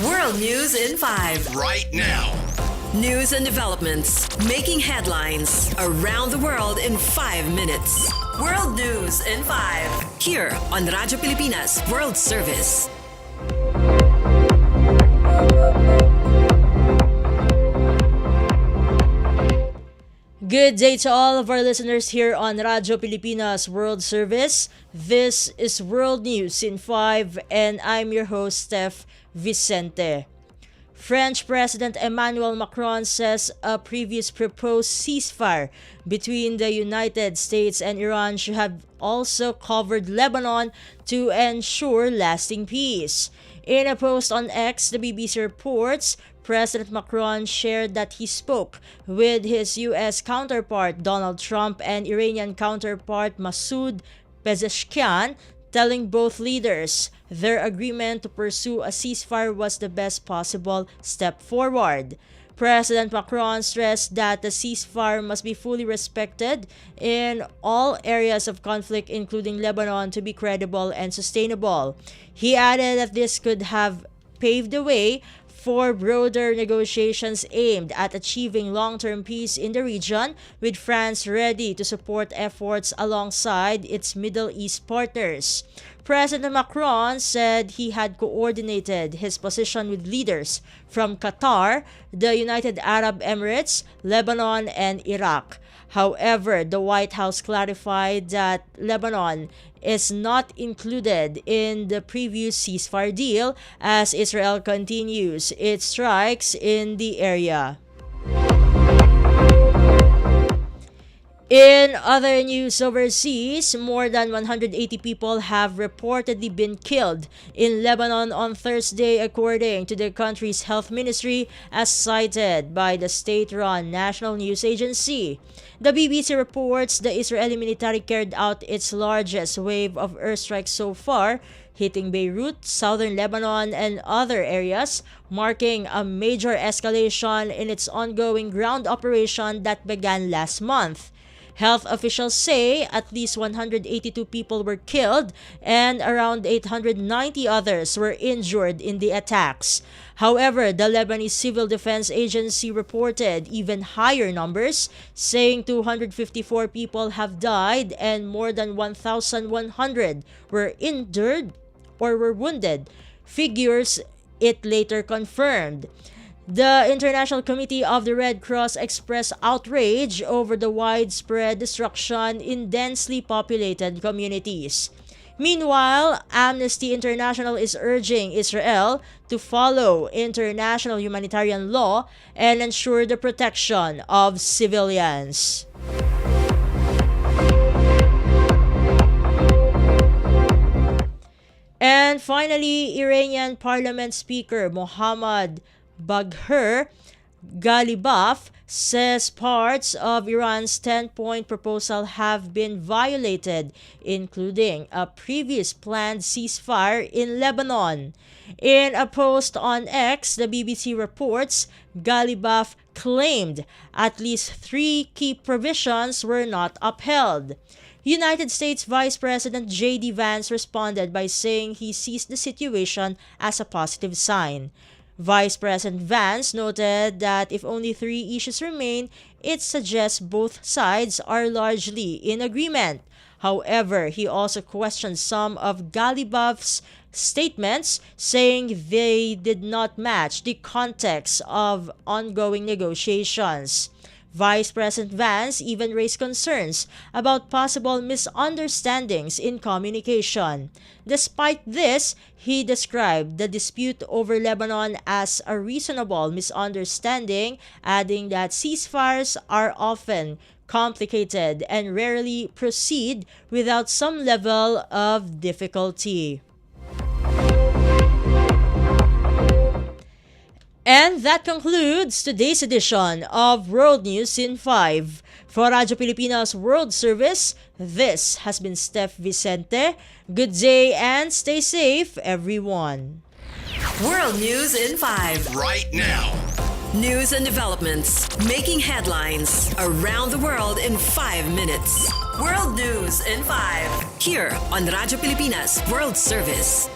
World News in 5. Right now. News and developments making headlines around the world in 5 minutes. World News in 5. Here on Radyo Pilipinas World Service. Good day to all of our listeners here on Radyo Pilipinas World Service. This is World News in 5 and I'm your host, Steph, Vicente. French President Emmanuel Macron says a previous proposed ceasefire between the United States and Iran should have also covered Lebanon to ensure lasting peace. In a post on X, the BBC reports, President Macron shared that he spoke with his U.S. counterpart Donald Trump and Iranian counterpart Masoud Pezeshkian, telling both leaders their agreement to pursue a ceasefire was the best possible step forward. President Macron stressed that the ceasefire must be fully respected in all areas of conflict, including Lebanon, to be credible and sustainable. He added that this could have paved the way for broader negotiations aimed at achieving long-term peace in the region, with France ready to support efforts alongside its Middle East partners. President Macron said he had coordinated his position with leaders from Qatar, the United Arab Emirates, Lebanon, and Iraq. However, the White House clarified that Lebanon is not included in the previous ceasefire deal as Israel continues its strikes in the area. In other news overseas, more than 180 people have reportedly been killed in Lebanon on Thursday, according to the country's health ministry, as cited by the state-run national news agency. The BBC reports the Israeli military carried out its largest wave of airstrikes so far, hitting Beirut, southern Lebanon, and other areas, marking a major escalation in its ongoing ground operation that began last month. Health officials say at least 182 people were killed and around 890 others were injured in the attacks. However, the Lebanese Civil Defense Agency reported even higher numbers, saying 254 people have died and more than 1,100 were injured or were wounded, figures it later confirmed. The International Committee of the Red Cross expressed outrage over the widespread destruction in densely populated communities. Meanwhile, Amnesty International is urging Israel to follow international humanitarian law and ensure the protection of civilians. And finally, Iranian Parliament Speaker Mohammad Bagher Ghalibaf says parts of Iran's 10-point proposal have been violated, including a previous planned ceasefire in Lebanon. In a post on X, the BBC reports Ghalibaf claimed at least 3 key provisions were not upheld. United States Vice President J.D. Vance responded by saying he sees the situation as a positive sign. Vice President Vance noted that if only 3 issues remain, it suggests both sides are largely in agreement. However, he also questioned some of Ghalibaf's statements, saying they did not match the context of ongoing negotiations. Vice President Vance even raised concerns about possible misunderstandings in communication. Despite this, he described the dispute over Lebanon as a reasonable misunderstanding, adding that ceasefires are often complicated and rarely proceed without some level of difficulty. And that concludes today's edition of World News in 5. For Radyo Pilipinas World Service, this has been Steph Vicente. Good day and stay safe, everyone. World News in 5. Right now. News and developments making headlines around the world in 5 minutes. World News in 5. Here on Radyo Pilipinas World Service.